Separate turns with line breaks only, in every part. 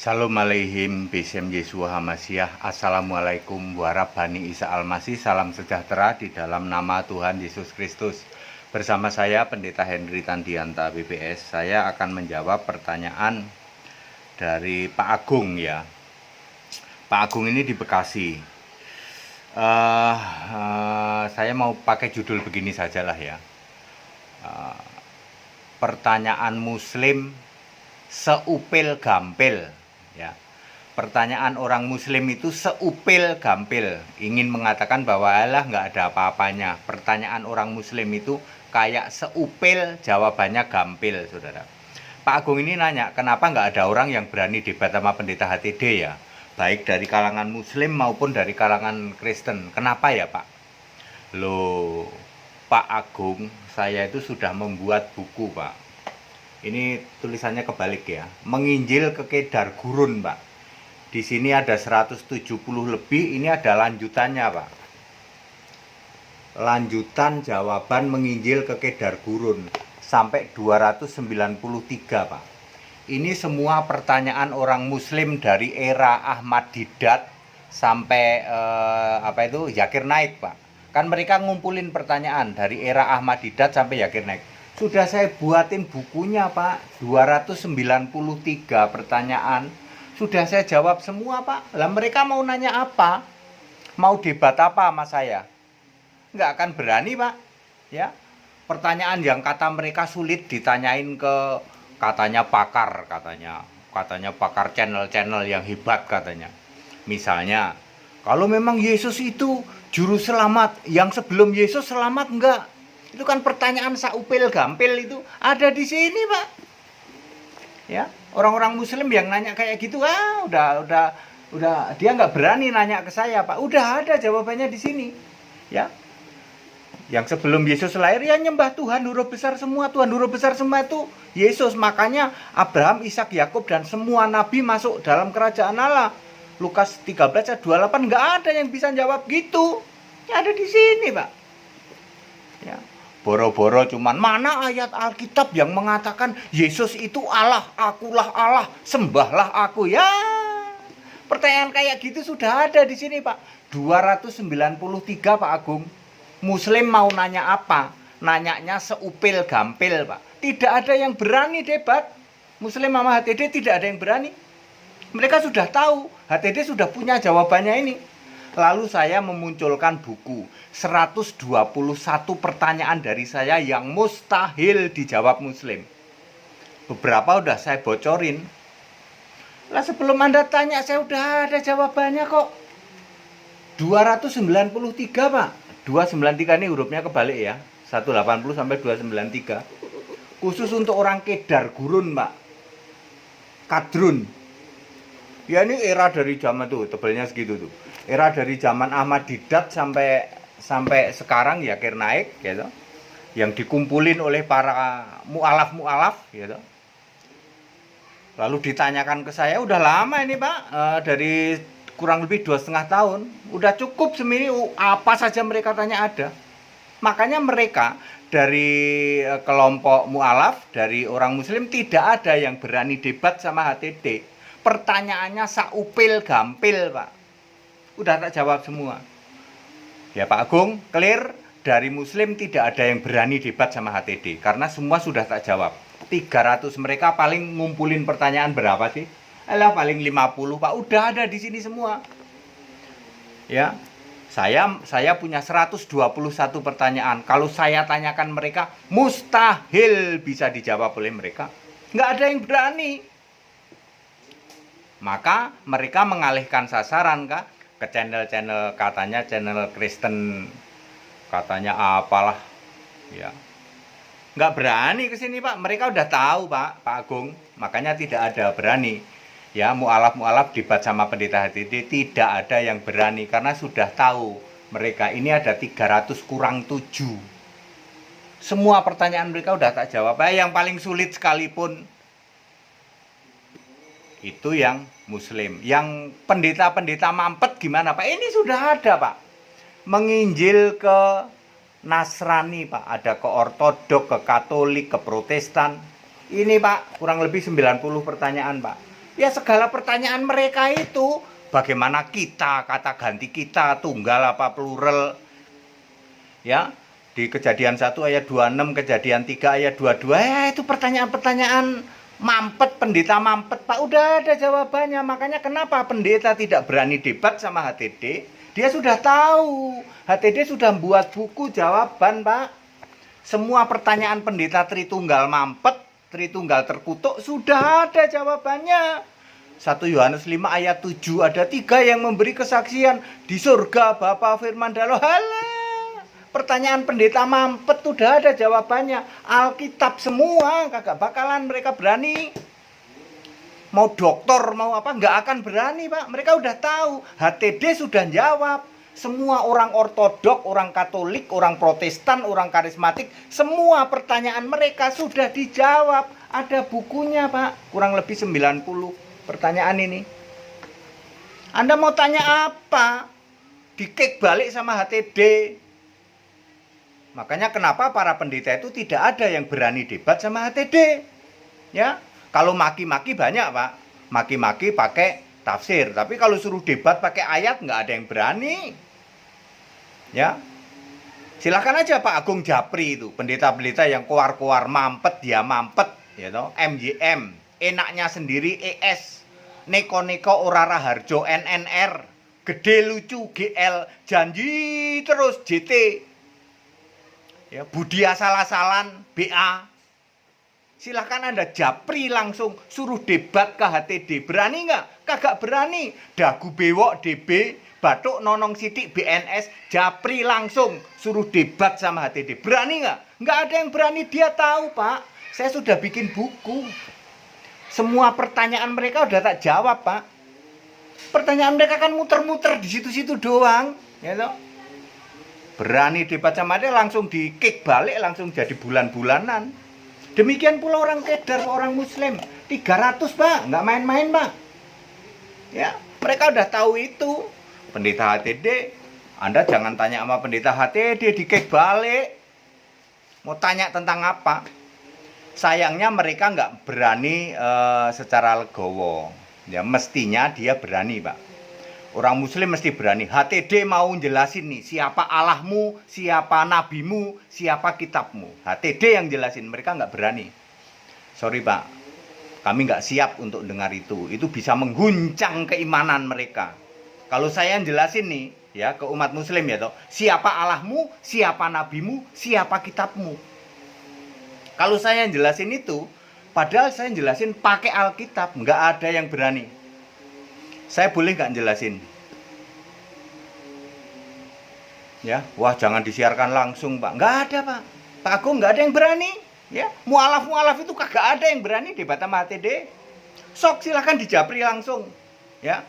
Shalom aleihim Besem Yesua Hamasyah. Assalamualaikum warahmatullahi Isa Almasih. Salam sejahtera di dalam nama Tuhan Yesus Kristus. Bersama saya Pendeta Henry Tandianta BPS. Saya akan menjawab pertanyaan dari Pak Agung ya. Pak Agung ini di Bekasi. Saya mau pakai judul begini sajalah ya. Pertanyaan Muslim seupil gampil ya. Pertanyaan orang Muslim itu seupil gampil, ingin mengatakan bahwa Allah nggak ada apa-apanya. Pertanyaan orang Muslim itu kayak seupil, jawabannya gampil, saudara. Pak Agung ini nanya, kenapa nggak ada orang yang berani debat sama pendeta HTD ya, baik dari kalangan Muslim maupun dari kalangan Kristen. Kenapa ya Pak? Loh, Pak Agung, saya itu sudah membuat buku Pak. Ini tulisannya kebalik ya. Menginjil ke Kedar Gurun, Pak. Di sini ada 170 lebih, ini ada lanjutannya, Pak. Lanjutan jawaban menginjil ke Kedar Gurun sampai 293, Pak. Ini semua pertanyaan orang Muslim dari era Ahmad Didat sampai Zakir Naik, Pak. Kan mereka ngumpulin pertanyaan dari era Ahmad Didat sampai Zakir Naik. Sudah saya buatin bukunya Pak, 293 pertanyaan. Sudah saya jawab semua Pak. Lah mereka mau nanya apa? Mau debat apa sama saya? Nggak akan berani Pak. Ya, pertanyaan yang kata mereka sulit ditanyain ke katanya pakar, katanya pakar channel-channel yang hebat katanya. Misalnya, kalau memang Yesus itu juru selamat, yang sebelum Yesus selamat enggak? Itu kan pertanyaan saupil gampil itu ada di sini Pak. Ya, orang-orang Muslim yang nanya kayak gitu, udah dia nggak berani nanya ke saya Pak. Udah ada jawabannya di sini. Ya, yang sebelum Yesus lahir ya nyembah Tuhan huruf besar semua. Tuhan huruf besar semua itu Yesus. Makanya Abraham, Ishak, Yakub dan semua nabi masuk dalam kerajaan Allah. Lukas 13 ayat 28 nggak ada yang bisa jawab gitu. Ya, ada di sini Pak. Ya. Boro-boro cuman mana ayat Alkitab yang mengatakan Yesus itu Allah, akulah Allah, sembahlah aku. Ya, pertanyaan kayak gitu sudah ada di sini Pak. 293 Pak Agung. Muslim mau nanya apa? Nanyanya seupil gampil Pak. Tidak ada yang berani debat. Muslim sama HTD tidak ada yang berani. Mereka sudah tahu, HTD sudah punya jawabannya ini. Lalu saya memunculkan buku 121 pertanyaan dari saya yang mustahil dijawab Muslim. Beberapa udah saya bocorin. Lah sebelum Anda tanya saya udah ada jawabannya kok. 293 Pak. 293 ini hurufnya kebalik ya. 180 sampai 293. Khusus untuk orang Kedar Gurun Pak. Kadrun. Ya ini era dari zaman tuh, tebelnya segitu tuh. Era dari zaman Ahmad Didat sampai sekarang ya Zakir Naik gitu. Yang dikumpulin oleh para mualaf gitu. Lalu ditanyakan ke saya, udah lama ini Pak, dari kurang lebih 2,5 tahun. Udah cukup semini, apa saja mereka tanya ada. Makanya mereka dari kelompok mualaf, dari orang Muslim tidak ada yang berani debat sama HTD. Pertanyaannya saupil gampil Pak. Udah tak jawab semua. Ya Pak Agung, clear, dari Muslim tidak ada yang berani debat sama HTD karena semua sudah tak jawab. 300 mereka paling ngumpulin pertanyaan berapa sih? Alah paling 50 Pak, udah ada di sini semua. Ya. Saya punya 121 pertanyaan. Kalau saya tanyakan mereka, mustahil bisa dijawab oleh mereka. Nggak ada yang berani. Maka mereka mengalihkan sasaran Kak ke channel-channel, katanya channel Kristen, katanya apalah ya. Nggak berani ke sini Pak. Mereka udah tahu Pak Agung. Makanya tidak ada berani. Ya, mualaf debat sama pendeta HTD tidak ada yang berani karena sudah tahu mereka ini ada 300 kurang 7. Semua pertanyaan mereka udah tak jawab. Yang paling sulit sekalipun itu yang Muslim. Yang pendeta-pendeta mampet gimana Pak? Ini sudah ada Pak. Menginjil ke Nasrani Pak. Ada ke Ortodok, ke Katolik, ke Protestan. Ini Pak, kurang lebih 90 pertanyaan Pak. Ya segala pertanyaan mereka itu, bagaimana kita, kata ganti kita, tunggal apa plural, ya, di Kejadian 1 ayat 26, Kejadian 3 ayat 22, itu pertanyaan-pertanyaan mampet, pendeta mampet, Pak. Udah ada jawabannya. Makanya kenapa pendeta tidak berani debat sama HTD? Dia sudah tahu. HTD sudah buat buku jawaban, Pak. Semua pertanyaan pendeta Tritunggal mampet, Tritunggal terkutuk, sudah ada jawabannya. 1 Yohanes 5 ayat 7, ada 3 yang memberi kesaksian di surga, Bapa, Firman, dan Roh. Halah, pertanyaan pendeta mampet sudah ada jawabannya. Alkitab semua, kagak bakalan mereka berani. Mau dokter, mau apa, nggak akan berani, Pak. Mereka udah tahu. HTD sudah jawab. Semua orang ortodok, orang katolik, orang protestan, orang karismatik, semua pertanyaan mereka sudah dijawab. Ada bukunya, Pak. Kurang lebih 90 pertanyaan ini. Anda mau tanya apa? Dikek balik sama HTD. Makanya kenapa para pendeta itu tidak ada yang berani debat sama HTD. Ya, kalau maki-maki banyak, Pak. Maki-maki pakai tafsir, tapi kalau suruh debat pakai ayat nggak ada yang berani. Ya, silahkan aja Pak Agung Japri itu, pendeta-pendeta yang keluar-keluar mampet, dia mampet, ya toh, MJM, enaknya sendiri ES, neko-neko Orara Harjo NNR, gede lucu GL, janji terus JT, ya, Budi asal-asalan BA. Silahkan Anda Japri langsung suruh debat ke HTD. Berani nggak? Kagak berani. Dagu bewok DB, batuk nonong sidik BNS, Japri langsung suruh debat sama HTD. Berani nggak? Nggak ada yang berani. Dia tahu, Pak. Saya sudah bikin buku. Semua pertanyaan mereka udah tak jawab, Pak. Pertanyaan mereka kan muter-muter di situ-situ doang, ya toh. Berani debat sama dia langsung di-kick balik, langsung jadi bulan-bulanan. Demikian pula orang kedar, orang muslim 300, Pak, nggak main-main, Pak. Ya, mereka udah tahu itu. Pendeta HTD, Anda jangan tanya sama pendeta HTD, dikek balik. Mau tanya tentang apa? Sayangnya mereka nggak berani secara legowo. Ya, mestinya dia berani, Pak. Orang muslim mesti berani. HTD mau jelasin nih, siapa Allahmu, siapa nabimu, siapa kitabmu. HTD yang jelasin, mereka nggak berani. Sorry, Pak, kami nggak siap untuk dengar itu. Itu bisa mengguncang keimanan mereka. Kalau saya yang jelasin nih, ya, ke umat muslim ya toh, siapa Allahmu, siapa nabimu, siapa kitabmu. Kalau saya yang jelasin itu, padahal saya jelasin pakai Alkitab, nggak ada yang berani. Saya boleh nggak jelasin? Ya, wah jangan disiarkan langsung, Pak. Nggak ada, Pak. Pak Agung nggak ada yang berani. Ya, mualaf itu kagak ada yang berani debat sama HTD. Sok silahkan dijapri langsung. Ya.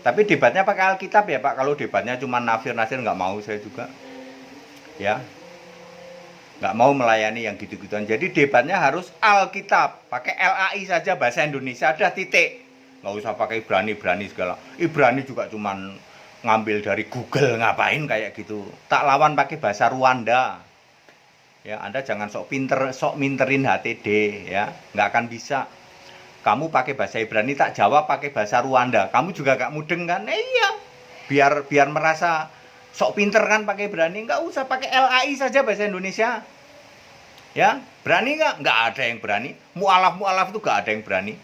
Tapi debatnya pakai Alkitab ya, Pak. Kalau debatnya cuma nafsir-nafsir nggak mau saya juga. Ya. Nggak mau melayani yang gitu-gituan. Jadi debatnya harus Alkitab. Pakai LAI saja, bahasa Indonesia, ada titik. Nggak usah pakai Ibrani segala. Ibrani juga cuman ngambil dari Google, ngapain kayak gitu. Tak lawan pakai bahasa Rwanda. Ya, Anda jangan sok minterin HTD, ya. Nggak akan bisa. Kamu pakai bahasa Ibrani, tak jawab pakai bahasa Rwanda. Kamu juga gak mudeng kan? Iya. Biar merasa sok pinter kan pakai Ibrani. Nggak usah pakai LAI saja bahasa Indonesia. Ya, berani nggak? Nggak ada yang berani. Mualaf itu nggak ada yang berani.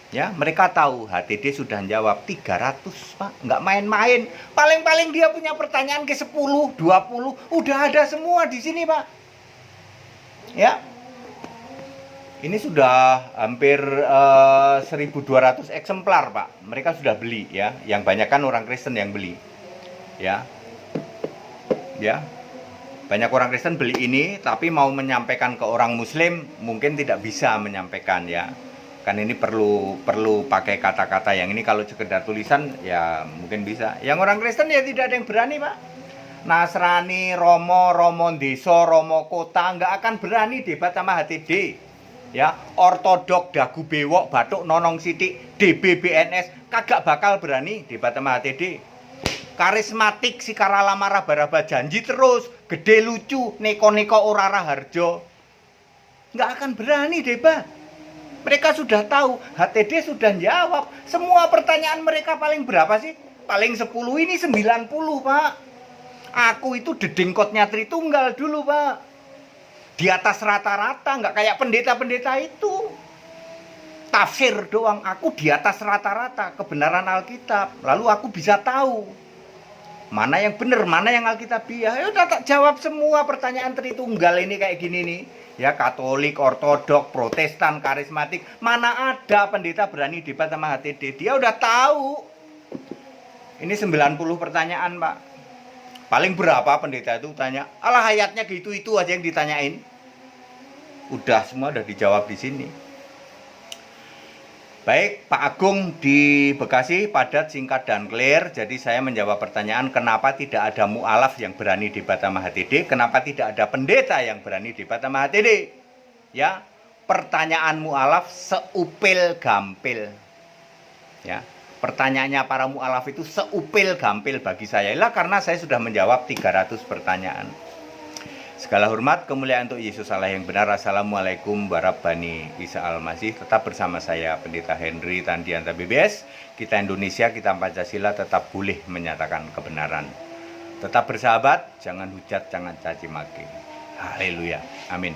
Ya, mereka tahu HTD sudah jawab 300, Pak. Nggak main-main. Paling-paling dia punya pertanyaan ke 10, 20. Udah ada semua di sini, Pak. Ya. Ini sudah hampir 1.200 eksemplar, Pak. Mereka sudah beli, ya. Yang banyak kan orang Kristen yang beli. Ya. Ya. Banyak orang Kristen beli ini, tapi mau menyampaikan ke orang Muslim, mungkin tidak bisa menyampaikan, ya. Kan ini perlu pakai kata-kata yang ini. Kalau sekedar tulisan ya mungkin bisa. Yang orang Kristen ya tidak ada yang berani, Pak. Nasrani, Romo Deso, Romo Kota nggak akan berani debat sama HTD. Ya, ortodok, dagu bewok, batuk nonong sidik, DBBNS kagak bakal berani debat sama HTD. Karismatik si Karalama raba-raba janji terus, gede lucu, neko-neko Orara Harjo nggak akan berani debat. Mereka sudah tahu, HTD sudah jawab. Semua pertanyaan mereka paling berapa sih? Paling 10, ini 90, Pak. Aku itu dedengkotnya Tritunggal dulu, Pak. Di atas rata-rata, nggak kayak pendeta-pendeta itu. Tafsir doang, aku di atas rata-rata kebenaran Alkitab. Lalu aku bisa tahu mana yang benar, mana yang Alkitabiah. Ya udah tak jawab semua pertanyaan Tritunggal ini kayak gini nih. Ya Katolik, Ortodok, Protestan, Karismatik. Mana ada pendeta berani debat sama HTD. Dia udah tahu. Ini 90 pertanyaan, Pak. Paling berapa pendeta itu tanya? Alah, ayatnya gitu-itu aja yang ditanyain. Udah, semua udah dijawab di sini. Baik, Pak Agung di Bekasi, padat, singkat, dan clear. Jadi saya menjawab pertanyaan, kenapa tidak ada mu'alaf yang berani debat sama HTD? Kenapa tidak ada pendeta yang berani debat sama HTD? Ya, pertanyaan mu'alaf seupil gampil. Ya, pertanyaannya para mu'alaf itu seupil gampil bagi saya. Lah karena saya sudah menjawab 300 pertanyaan. Segala hormat, kemuliaan untuk Yesus Allah yang benar. Assalamualaikum warahmatullahi Isa Al-Masih. Tetap bersama saya, Pendeta Henry Tandianta BBS. Kita Indonesia, kita Pancasila tetap boleh menyatakan kebenaran. Tetap bersahabat, jangan hujat, jangan caci maki. Haleluya. Amin.